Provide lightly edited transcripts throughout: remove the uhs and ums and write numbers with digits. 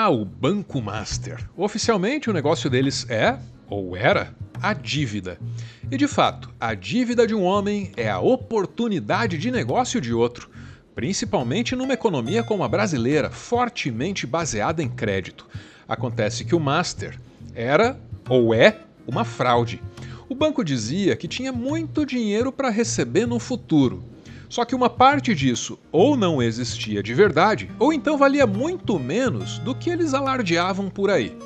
O Banco Master. Oficialmente, o negócio deles é, ou era, a dívida. E de fato, a dívida de um homem é a oportunidade de negócio de outro, principalmente numa economia como a brasileira, fortemente baseada em crédito. Acontece que o Master era, ou é, uma fraude. O banco dizia que tinha muito dinheiro para receber no futuro. Só que uma parte disso ou não existia de verdade, ou então valia muito menos do que eles alardeavam por aí.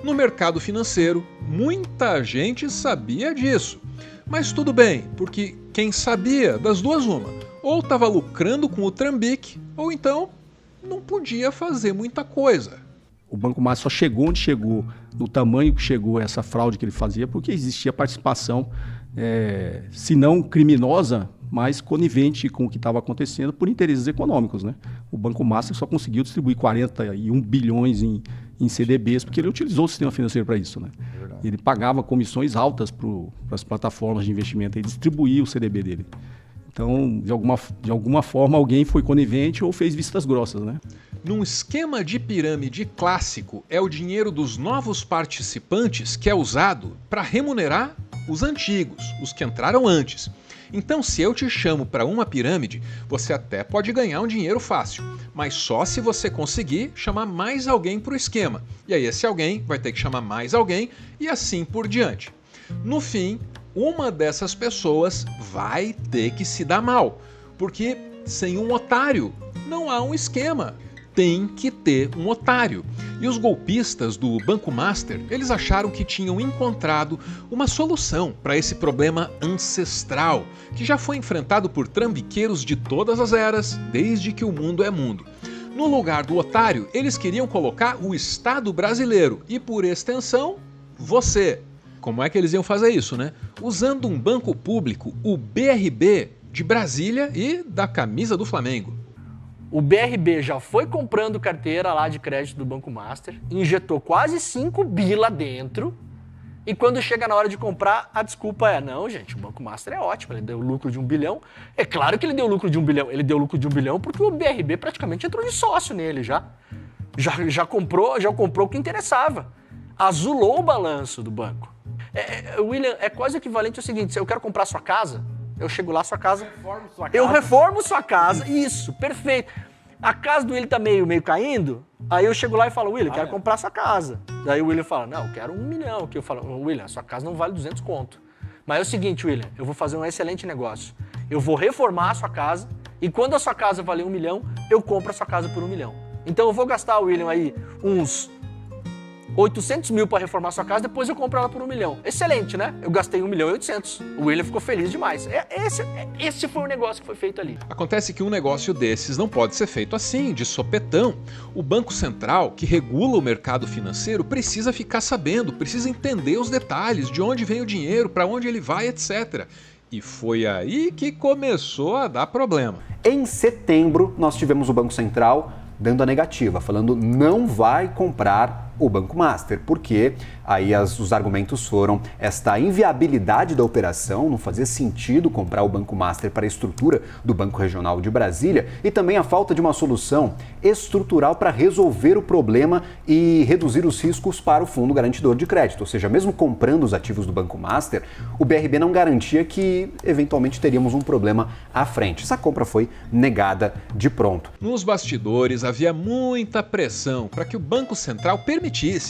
No mercado financeiro, muita gente sabia disso. Mas tudo bem, porque quem sabia, das duas uma, ou estava lucrando com o trambique, ou então não podia fazer muita coisa. O Banco Master só chegou onde chegou, no tamanho que chegou essa fraude que ele fazia, porque existia participação, se não criminosa, mas conivente com o que estava acontecendo por interesses econômicos, né? O Banco Master só conseguiu distribuir 41 bilhões em CDBs, porque ele utilizou o sistema financeiro para isso, né? Ele pagava comissões altas para as plataformas de investimento e distribuía o CDB dele. Então, de alguma forma, alguém foi conivente ou fez vistas grossas, né? Num esquema de pirâmide clássico, é o dinheiro dos novos participantes que é usado para remunerar os antigos, os que entraram antes. Então, se eu te chamo para uma pirâmide, você até pode ganhar um dinheiro fácil, mas só se você conseguir chamar mais alguém para o esquema. E aí esse alguém vai ter que chamar mais alguém e assim por diante. No fim, uma dessas pessoas vai ter que se dar mal, porque sem um otário não há um esquema. Tem que ter um otário. E os golpistas do Banco Master, eles acharam que tinham encontrado uma solução para esse problema ancestral, que já foi enfrentado por trambiqueiros de todas as eras, desde que o mundo é mundo. No lugar do otário, eles queriam colocar o Estado brasileiro e, por extensão, você. Como é que eles iam fazer isso, né? Usando um banco público, o BRB, de Brasília e da camisa do Flamengo. O BRB já foi comprando carteira lá de crédito do Banco Master, injetou quase 5 bi lá dentro, e quando chega na hora de comprar, a desculpa é, não, gente, o Banco Master é ótimo, ele deu lucro de 1 bilhão. É claro que ele deu lucro de 1 bilhão, ele deu lucro de 1 bilhão porque o BRB praticamente entrou de sócio nele já comprou o que interessava. Azulou o balanço do banco. William, é quase equivalente ao seguinte, se eu quero comprar sua casa, eu chego lá, eu reformo sua casa, isso, perfeito. A casa do William tá meio caindo, aí eu chego lá e falo, William, quero comprar sua casa. Daí o William fala, não, eu quero 1 milhão. Que eu falo, William, sua casa não vale 200 conto. Mas é o seguinte, William, eu vou fazer um excelente negócio. Eu vou reformar a sua casa e quando a sua casa valer 1 milhão, eu compro a sua casa por 1 milhão. Então eu vou gastar, William, aí uns 800 mil para reformar sua casa, depois eu compro ela por 1 milhão. Excelente, né? Eu gastei 1 milhão e 800. O William ficou feliz demais. Esse foi o negócio que foi feito ali. Acontece que um negócio desses não pode ser feito assim, de sopetão. O Banco Central, que regula o mercado financeiro, precisa ficar sabendo, precisa entender os detalhes, de onde vem o dinheiro, para onde ele vai, etc. E foi aí que começou a dar problema. Em setembro, nós tivemos o Banco Central dando a negativa, falando não vai comprar o Banco Master, porque aí os argumentos foram esta inviabilidade da operação, não fazia sentido comprar o Banco Master para a estrutura do Banco Regional de Brasília e também a falta de uma solução estrutural para resolver o problema e reduzir os riscos para o Fundo Garantidor de Crédito, ou seja, mesmo comprando os ativos do Banco Master, o BRB não garantia que eventualmente teríamos um problema à frente. Essa compra foi negada de pronto. Nos bastidores havia muita pressão para que o Banco Central permitisse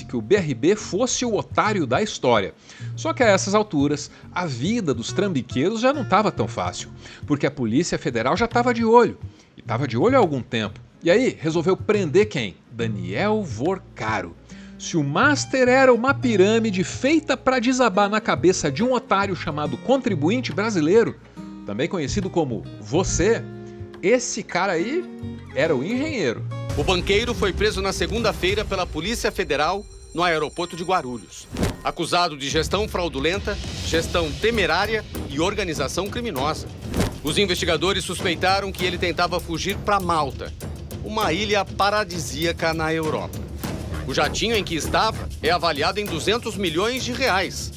que o BRB fosse o otário da história. Só que a essas alturas, a vida dos trambiqueiros já não estava tão fácil, porque a Polícia Federal já estava de olho, e estava de olho há algum tempo. E aí, resolveu prender quem? Daniel Vorcaro. Se o Master era uma pirâmide feita para desabar na cabeça de um otário chamado contribuinte brasileiro, também conhecido como você, esse cara aí era o engenheiro. O banqueiro foi preso na segunda-feira pela Polícia Federal no aeroporto de Guarulhos, acusado de gestão fraudulenta, gestão temerária e organização criminosa. Os investigadores suspeitaram que ele tentava fugir para Malta, uma ilha paradisíaca na Europa. O jatinho em que estava é avaliado em 200 milhões de reais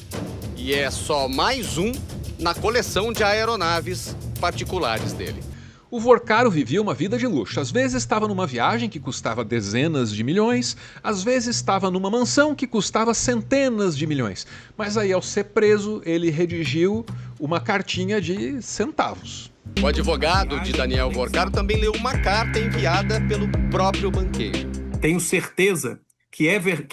e é só mais um na coleção de aeronaves particulares dele. O Vorcaro vivia uma vida de luxo. Às vezes estava numa viagem que custava dezenas de milhões, às vezes estava numa mansão que custava centenas de milhões. Mas aí, ao ser preso, ele redigiu uma cartinha de centavos. O advogado de Daniel Vorcaro também leu uma carta enviada pelo próprio banqueiro. Tenho certeza que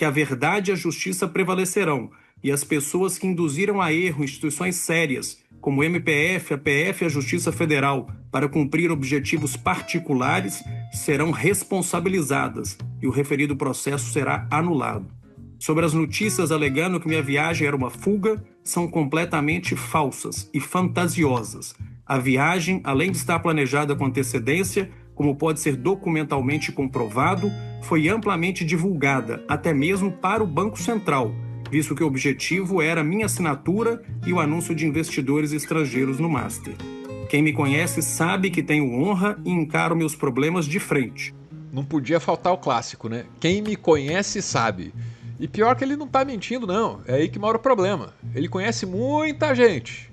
a verdade e a justiça prevalecerão, e as pessoas que induziram a erro instituições sérias, como o MPF, a PF e a Justiça Federal, para cumprir objetivos particulares, serão responsabilizadas e o referido processo será anulado. Sobre as notícias alegando que minha viagem era uma fuga, são completamente falsas e fantasiosas. A viagem, além de estar planejada com antecedência, como pode ser documentalmente comprovado, foi amplamente divulgada, até mesmo para o Banco Central, visto que o objetivo era minha assinatura e o anúncio de investidores estrangeiros no Master. Quem me conhece sabe que tenho honra e encaro meus problemas de frente. Não podia faltar o clássico, né? Quem me conhece sabe. E pior que ele não tá mentindo, não. É aí que mora o problema. Ele conhece muita gente.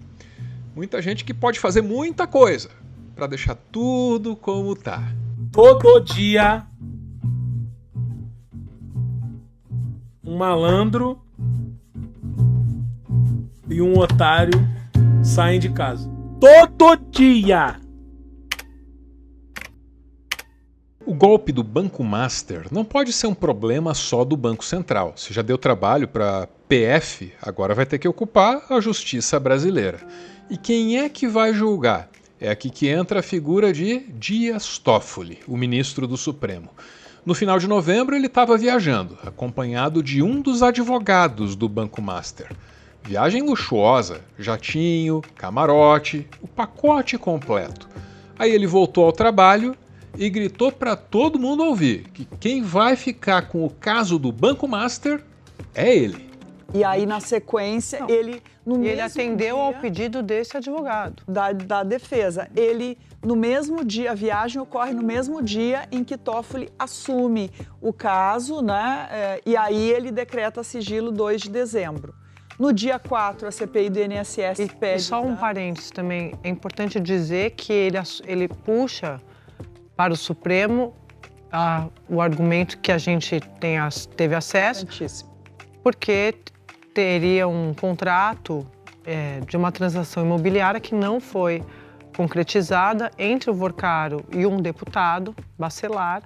Muita gente que pode fazer muita coisa para deixar tudo como tá. Todo dia, um malandro e um otário saem de casa. Todo dia! O golpe do Banco Master não pode ser um problema só do Banco Central. Se já deu trabalho para PF, agora vai ter que ocupar a justiça brasileira. E quem é que vai julgar? É aqui que entra a figura de Dias Toffoli, o ministro do Supremo. No final de novembro ele estava viajando, acompanhado de um dos advogados do Banco Master. Viagem luxuosa, jatinho, camarote, o pacote completo. Aí ele voltou ao trabalho e gritou para todo mundo ouvir que quem vai ficar com o caso do Banco Master é ele. E aí, na sequência, ele atendeu ao pedido desse advogado. Da defesa. No mesmo dia, a viagem ocorre no mesmo dia em que Toffoli assume o caso, né? E aí ele decreta sigilo 2 de dezembro. No dia 4, a CPI do INSS pede... E só um parênteses também, é importante dizer que ele puxa para o Supremo o argumento que a gente teve acesso, porque teria um contrato de uma transação imobiliária que não foi concretizada entre o Vorcaro e um deputado, Bacelar,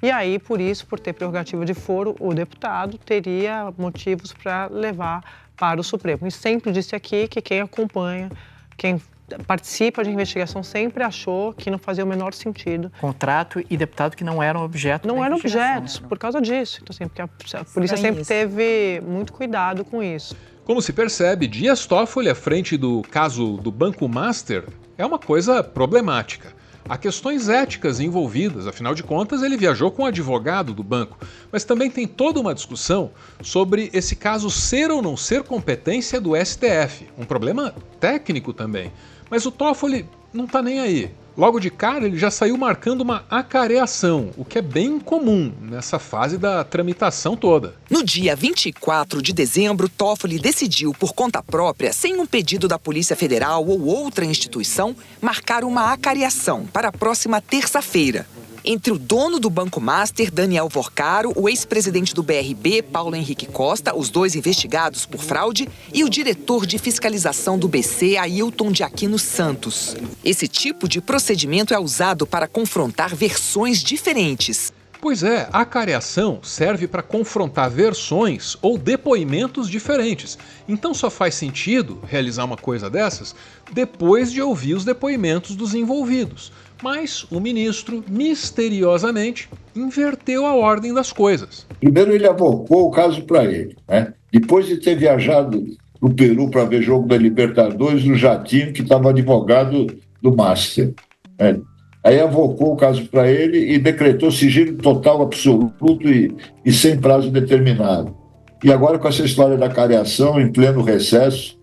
e aí, por isso, por ter prerrogativa de foro, o deputado teria motivos para levar para o Supremo. E sempre disse aqui que quem acompanha, quem participa de investigação sempre achou que não fazia o menor sentido. Contrato e deputado que não eram objeto Não eram objetos, por causa disso. Então, assim, porque a polícia sempre teve muito cuidado com isso. Como se percebe, Dias Toffoli à frente do caso do Banco Master é uma coisa problemática. Há questões éticas envolvidas, afinal de contas ele viajou com o advogado do banco, mas também tem toda uma discussão sobre esse caso ser ou não ser competência do STF, um problema técnico também. Mas o Toffoli não está nem aí. Logo de cara ele já saiu marcando uma acareação, o que é bem comum nessa fase da tramitação toda. No dia 24 de dezembro, Toffoli decidiu, por conta própria, sem um pedido da Polícia Federal ou outra instituição, marcar uma acareação para a próxima terça-feira. Entre o dono do Banco Master, Daniel Vorcaro, o ex-presidente do BRB, Paulo Henrique Costa, os dois investigados por fraude, e o diretor de fiscalização do BC, Ailton de Aquino Santos. Esse tipo de procedimento é usado para confrontar versões diferentes. Pois é, a acareação serve para confrontar versões ou depoimentos diferentes. Então só faz sentido realizar uma coisa dessas depois de ouvir os depoimentos dos envolvidos. Mas o ministro, misteriosamente, inverteu a ordem das coisas. Primeiro ele avocou o caso para ele, né? Depois de ter viajado no Peru para ver jogo da Libertadores no jatinho que estava advogado do Master, né? Aí avocou o caso para ele e decretou sigilo total, absoluto e sem prazo determinado. E agora com essa história da careação, em pleno recesso,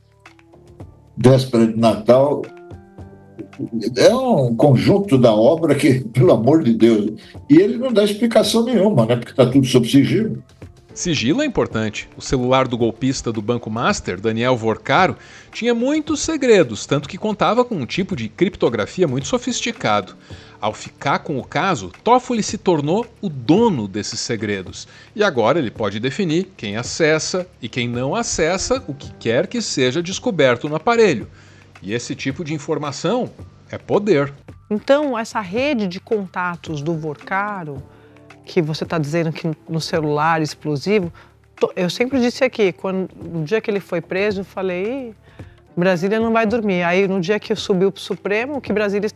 véspera de Natal, é um conjunto da obra que, pelo amor de Deus, e ele não dá explicação nenhuma, né? Porque está tudo sob sigilo. Sigilo é importante. O celular do golpista do Banco Master, Daniel Vorcaro, tinha muitos segredos, tanto que contava com um tipo de criptografia muito sofisticado. Ao ficar com o caso, Toffoli se tornou o dono desses segredos. E agora ele pode definir quem acessa e quem não acessa o que quer que seja descoberto no aparelho. E esse tipo de informação é poder. Então, essa rede de contatos do Vorcaro, que você está dizendo que no celular explosivo, eu sempre disse aqui, no dia que ele foi preso, eu falei, Brasília não vai dormir. Aí no dia que eu subi para o Supremo, que Brasília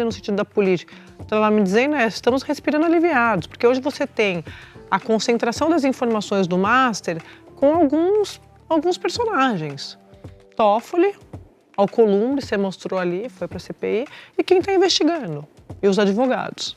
no sentido da política, estava me dizendo, estamos respirando aliviados, porque hoje você tem a concentração das informações do Master com alguns personagens. Toffoli, Alcolumbre, você mostrou ali, foi para a CPI, e quem está investigando, e os advogados.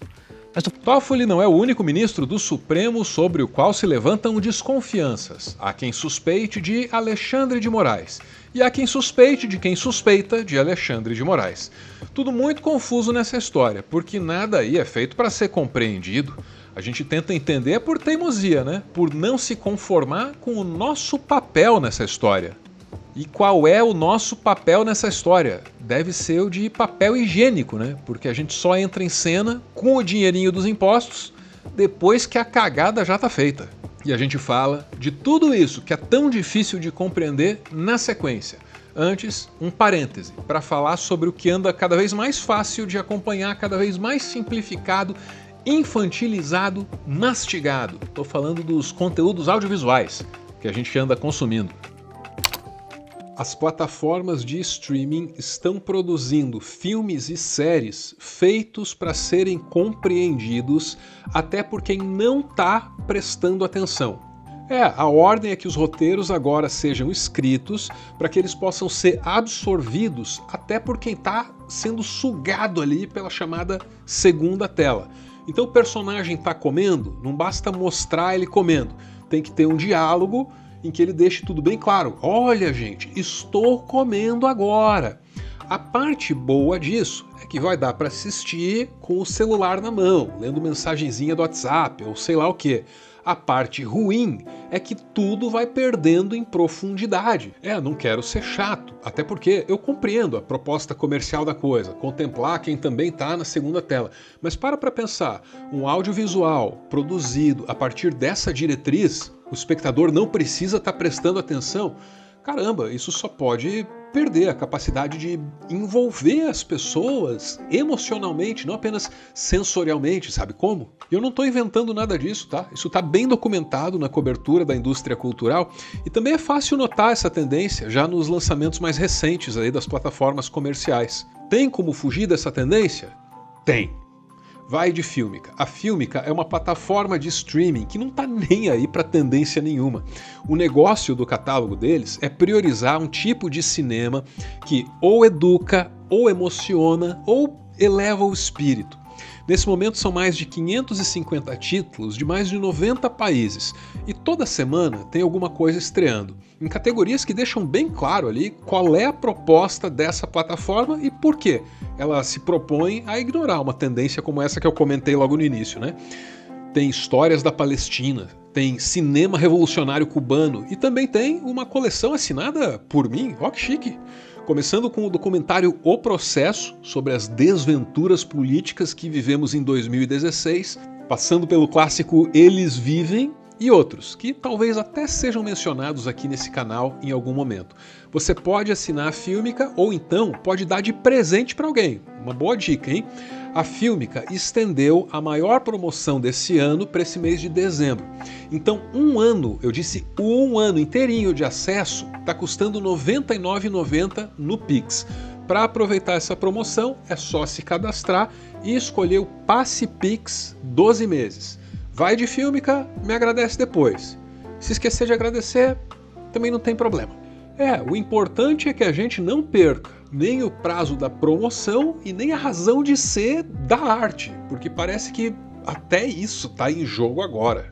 Toffoli não é o único ministro do Supremo sobre o qual se levantam desconfianças. Há quem suspeite de Alexandre de Moraes. E há quem suspeite de quem suspeita de Alexandre de Moraes. Tudo muito confuso nessa história, porque nada aí é feito para ser compreendido. A gente tenta entender por teimosia, né? Por não se conformar com o nosso papel nessa história. E qual é o nosso papel nessa história? Deve ser o de papel higiênico, né? Porque a gente só entra em cena com o dinheirinho dos impostos depois que a cagada já tá feita. E a gente fala de tudo isso que é tão difícil de compreender na sequência. Antes, um parêntese para falar sobre o que anda cada vez mais fácil de acompanhar, cada vez mais simplificado, infantilizado, mastigado. Estou falando dos conteúdos audiovisuais que a gente anda consumindo. As plataformas de streaming estão produzindo filmes e séries feitos para serem compreendidos até por quem não está prestando atenção. A ordem é que os roteiros agora sejam escritos para que eles possam ser absorvidos até por quem está sendo sugado ali pela chamada segunda tela. Então o personagem está comendo, não basta mostrar ele comendo, tem que ter um diálogo em que ele deixe tudo bem claro. Olha, gente, estou comendo agora. A parte boa disso é que vai dar para assistir com o celular na mão, lendo mensagenzinha do WhatsApp ou sei lá o que. A parte ruim é que tudo vai perdendo em profundidade. Não quero ser chato, até porque eu compreendo a proposta comercial da coisa, contemplar quem também está na segunda tela. Mas para pensar, um audiovisual produzido a partir dessa diretriz, o espectador não precisa estar prestando atenção. Caramba, isso só pode perder a capacidade de envolver as pessoas emocionalmente, não apenas sensorialmente, sabe como? E eu não estou inventando nada disso, tá? Isso está bem documentado na cobertura da indústria cultural e também é fácil notar essa tendência já nos lançamentos mais recentes aí das plataformas comerciais. Tem como fugir dessa tendência? Tem. Vai de Filmica. A Filmica é uma plataforma de streaming que não está nem aí para tendência nenhuma. O negócio do catálogo deles é priorizar um tipo de cinema que ou educa, ou emociona, ou eleva o espírito. Nesse momento são mais de 550 títulos de mais de 90 países e toda semana tem alguma coisa estreando, em categorias que deixam bem claro ali qual é a proposta dessa plataforma e por quê ela se propõe a ignorar uma tendência como essa que eu comentei logo no início, né? Tem histórias da Palestina, tem cinema revolucionário cubano e também tem uma coleção assinada por mim, ó que chique! Começando com o documentário O Processo, sobre as desventuras políticas que vivemos em 2016, passando pelo clássico Eles Vivem e outros, que talvez até sejam mencionados aqui nesse canal em algum momento. Você pode assinar a Filmica ou então pode dar de presente para alguém. Uma boa dica, hein? A Filmica estendeu a maior promoção desse ano para esse mês de dezembro. Então, um ano inteirinho de acesso está custando R$ 99,90 no Pix. Para aproveitar essa promoção, é só se cadastrar e escolher o Passe Pix 12 meses. Vai de Filmica, me agradece depois. Se esquecer de agradecer, também não tem problema. O importante é que a gente não perca nem o prazo da promoção e nem a razão de ser da arte, porque parece que até isso está em jogo agora.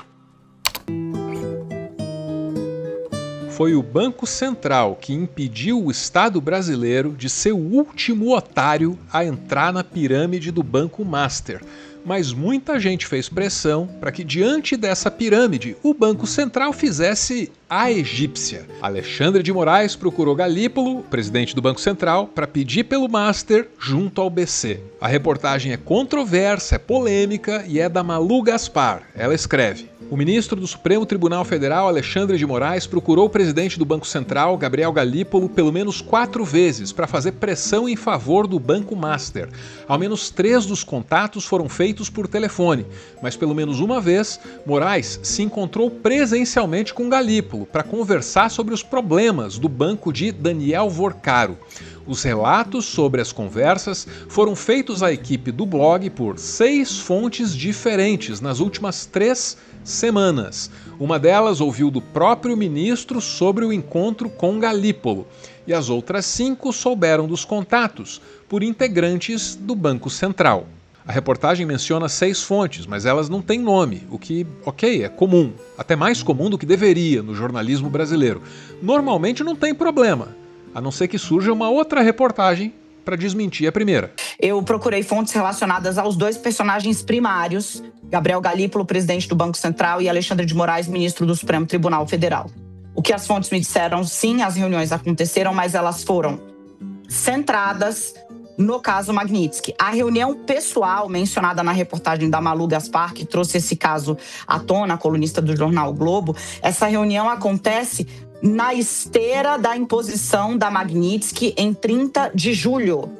foi o Banco Central que impediu o Estado brasileiro de ser o último otário a entrar na pirâmide do Banco Master. Mas muita gente fez pressão para que, diante dessa pirâmide, o Banco Central fizesse a egípcia. Alexandre de Moraes procurou Galípolo, presidente do Banco Central, para pedir pelo Master junto ao BC. A reportagem é controversa, é polêmica e é da Malu Gaspar. Ela escreve: o ministro do Supremo Tribunal Federal, Alexandre de Moraes, procurou o presidente do Banco Central, Gabriel Galípolo, pelo menos 4 vezes para fazer pressão em favor do Banco Master. Ao menos 3 dos contatos foram feitos por telefone, mas pelo menos uma vez, Moraes se encontrou presencialmente com Galípolo para conversar sobre os problemas do banco de Daniel Vorcaro. Os relatos sobre as conversas foram feitos à equipe do blog por 6 fontes diferentes nas últimas 3 semanas. Uma delas ouviu do próprio ministro sobre o encontro com Galípolo, e as outras 5 souberam dos contatos por integrantes do Banco Central. A reportagem menciona 6 fontes, mas elas não têm nome, o que, é comum, até mais comum do que deveria no jornalismo brasileiro. Normalmente não tem problema, a não ser que surja uma outra reportagem para desmentir a primeira. Eu procurei fontes relacionadas aos 2 personagens primários, Gabriel Galípolo, presidente do Banco Central, e Alexandre de Moraes, ministro do Supremo Tribunal Federal. O que as fontes me disseram, sim, as reuniões aconteceram, mas elas foram centradas no caso Magnitsky. A reunião pessoal mencionada na reportagem da Malu Gaspar, que trouxe esse caso à tona, a colunista do jornal o Globo, essa reunião acontece na esteira da imposição da Magnitsky em 30 de julho.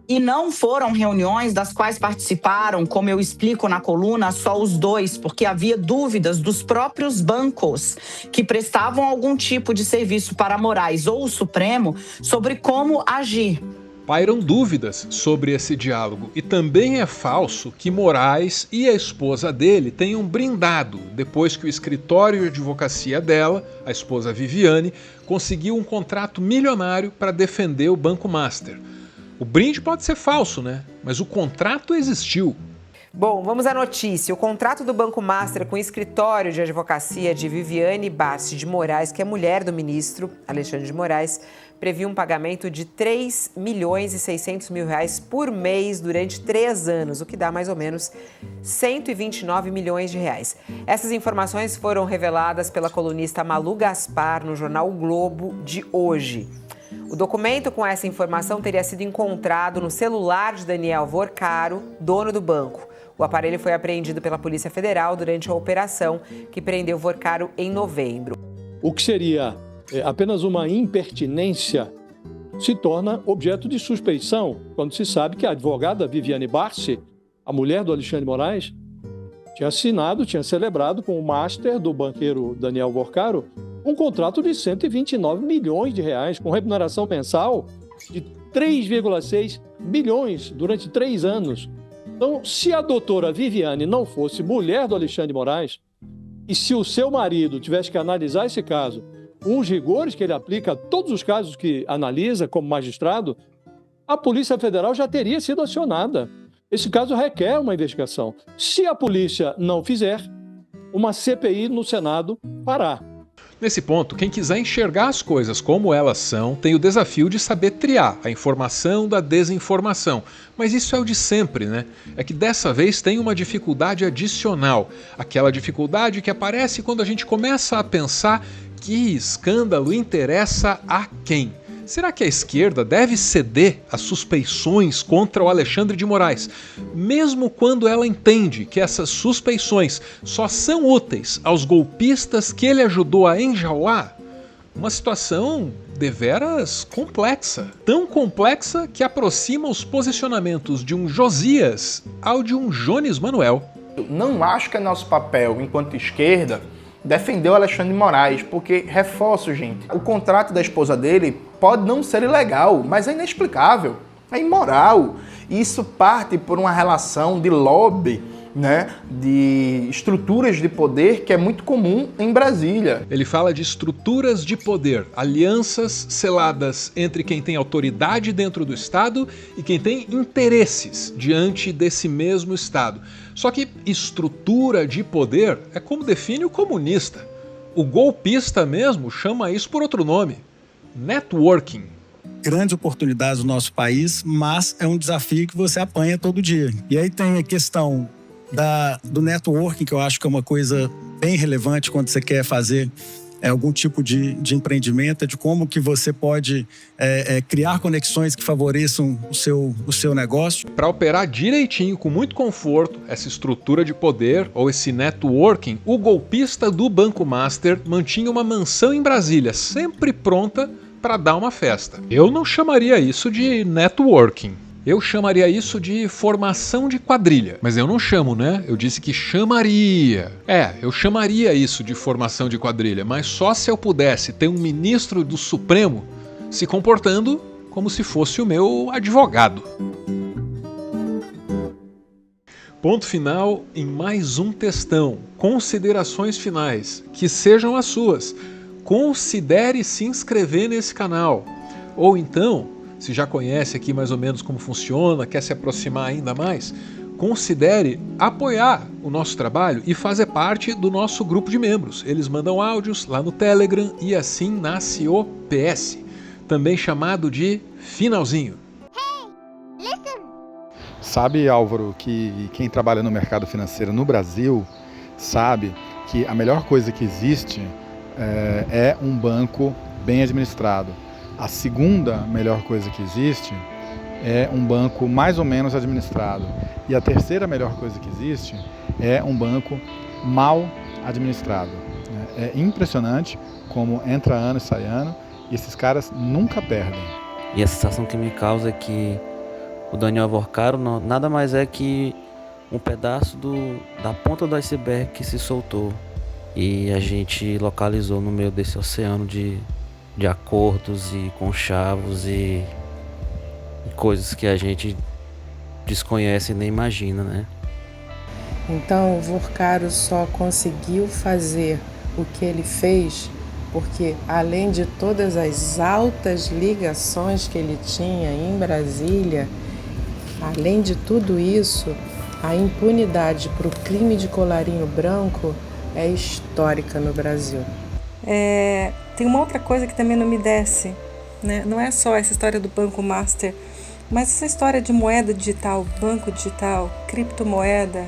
E não foram reuniões das quais participaram, como eu explico na coluna, só os 2, porque havia dúvidas dos próprios bancos que prestavam algum tipo de serviço para Moraes ou o Supremo sobre como agir. Pairam dúvidas sobre esse diálogo, e também é falso que Moraes e a esposa dele tenham brindado depois que o escritório de advocacia dela, a esposa Viviane, conseguiu um contrato milionário para defender o Banco Master. O brinde pode ser falso, né? Mas o contrato existiu. Bom, vamos à notícia. O contrato do Banco Master com o escritório de advocacia de Viviane Barsi de Moraes, que é mulher do ministro Alexandre de Moraes, previa um pagamento de R$3.600.000 por mês durante 3 anos, o que dá mais ou menos R$129 milhões. Essas informações foram reveladas pela colunista Malu Gaspar no jornal O Globo de hoje. O documento com essa informação teria sido encontrado no celular de Daniel Vorcaro, dono do banco. O aparelho foi apreendido pela Polícia Federal durante a operação que prendeu Vorcaro em novembro. O que seria apenas uma impertinência se torna objeto de suspeição quando se sabe que a advogada Viviane Barsi, a mulher do Alexandre de Moraes, tinha celebrado com o master do banqueiro Daniel Vorcaro um contrato de R$129 milhões, com remuneração mensal de 3,6 bilhões durante 3 anos. Então, se a doutora Viviane não fosse mulher do Alexandre de Moraes, e se o seu marido tivesse que analisar esse caso com os rigores que ele aplica a todos os casos que analisa como magistrado, a Polícia Federal já teria sido acionada. Esse caso requer uma investigação. Se a polícia não fizer, uma CPI no Senado fará. Nesse ponto, quem quiser enxergar as coisas como elas são, tem o desafio de saber triar a informação da desinformação. Mas isso é o de sempre, né? É que dessa vez tem uma dificuldade adicional. Aquela dificuldade que aparece quando a gente começa a pensar que escândalo interessa a quem. Será que a esquerda deve ceder às suspeições contra o Alexandre de Moraes, mesmo quando ela entende que essas suspeições só são úteis aos golpistas que ele ajudou a enjaular? Uma situação deveras complexa. Tão complexa que aproxima os posicionamentos de um Josias ao de um Jones Manuel. Eu não acho que é nosso papel, enquanto esquerda, defender o Alexandre de Moraes, porque, reforço, gente, o contrato da esposa dele pode não ser ilegal, mas é inexplicável, é imoral. E isso parte por uma relação de lobby, né, de estruturas de poder que é muito comum em Brasília. Ele fala de estruturas de poder, alianças seladas entre quem tem autoridade dentro do Estado e quem tem interesses diante desse mesmo Estado. Só que estrutura de poder é como define o comunista. O golpista mesmo chama isso por outro nome: networking. Grandes oportunidades no nosso país, mas é um desafio que você apanha todo dia. E aí tem a questão do networking, que eu acho que é uma coisa bem relevante quando você quer fazer algum tipo de empreendimento, de como que você pode criar conexões que favoreçam o seu negócio. Para operar direitinho, com muito conforto, essa estrutura de poder ou esse networking, o golpista do Banco Master mantinha uma mansão em Brasília, sempre pronta para dar uma festa. Eu não chamaria isso de networking. Eu chamaria isso de formação de quadrilha. Mas eu não chamo, né? Eu disse que chamaria. Eu chamaria isso de formação de quadrilha, mas só se eu pudesse ter um ministro do Supremo se comportando como se fosse o meu advogado. Ponto final em mais um textão. Considerações finais, que sejam as suas. Considere se inscrever nesse canal. Ou então, se já conhece aqui mais ou menos como funciona, quer se aproximar ainda mais, considere apoiar o nosso trabalho e fazer parte do nosso grupo de membros. Eles mandam áudios lá no Telegram e assim nasce o PS, também chamado de Finalzinho. Sabe, Álvaro, que quem trabalha no mercado financeiro no Brasil sabe que a melhor coisa que existe é um banco bem administrado. A segunda melhor coisa que existe é um banco mais ou menos administrado. E a terceira melhor coisa que existe é um banco mal administrado. É impressionante como entra ano e sai ano e esses caras nunca perdem. E a sensação que me causa é que o Daniel Alvorcaro nada mais é que um pedaço da ponta do iceberg que se soltou. E a gente localizou no meio desse oceano de acordos e conchavos e coisas que a gente desconhece e nem imagina, né? Então o Vorcaro só conseguiu fazer o que ele fez porque, além de todas as altas ligações que ele tinha em Brasília, além de tudo isso, a impunidade para o crime de colarinho branco é histórica no Brasil. Tem uma outra coisa que também não me desce, né? Não é só essa história do Banco Master, mas essa história de moeda digital, banco digital, criptomoeda,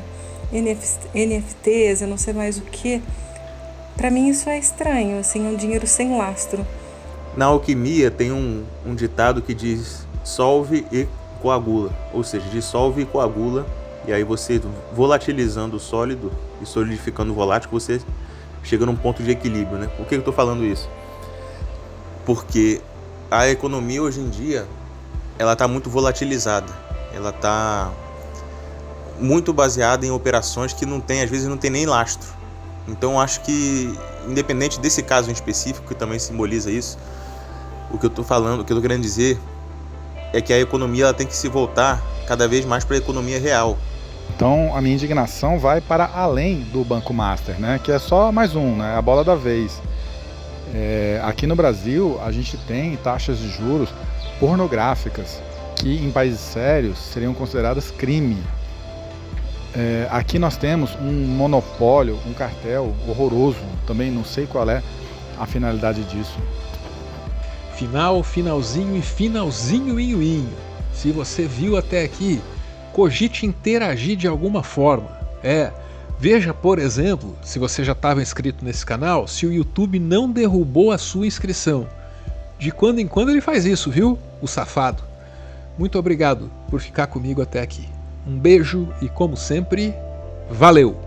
NFTs, eu não sei mais o que. Para mim isso é estranho, assim, é um dinheiro sem lastro. Na alquimia tem um ditado que diz solve e coagula, ou seja, dissolve e coagula, e aí você volatilizando o sólido e solidificando o volátil, você chega num ponto de equilíbrio, né? Por que eu estou falando isso? Porque a economia hoje em dia, ela está muito volatilizada, ela está muito baseada em operações que às vezes não tem nem lastro. Então acho que, independente desse caso em específico, que também simboliza isso, o que eu estou falando, o que eu estou querendo dizer é que a economia ela tem que se voltar cada vez mais para a economia real. Então a minha indignação vai para além do Banco Master, né? Que é só mais um, né? A bola da vez. Aqui no Brasil a gente tem taxas de juros pornográficas que em países sérios seriam consideradas crime. Aqui nós temos um monopólio, um cartel horroroso, também não sei qual é a finalidade disso. Final, finalzinho e finalzinho. Se você viu até aqui, cogite interagir de alguma forma. Veja, por exemplo, se você já estava inscrito nesse canal, se o YouTube não derrubou a sua inscrição. De quando em quando ele faz isso, viu? O safado. Muito obrigado por ficar comigo até aqui. Um beijo e, como sempre, valeu!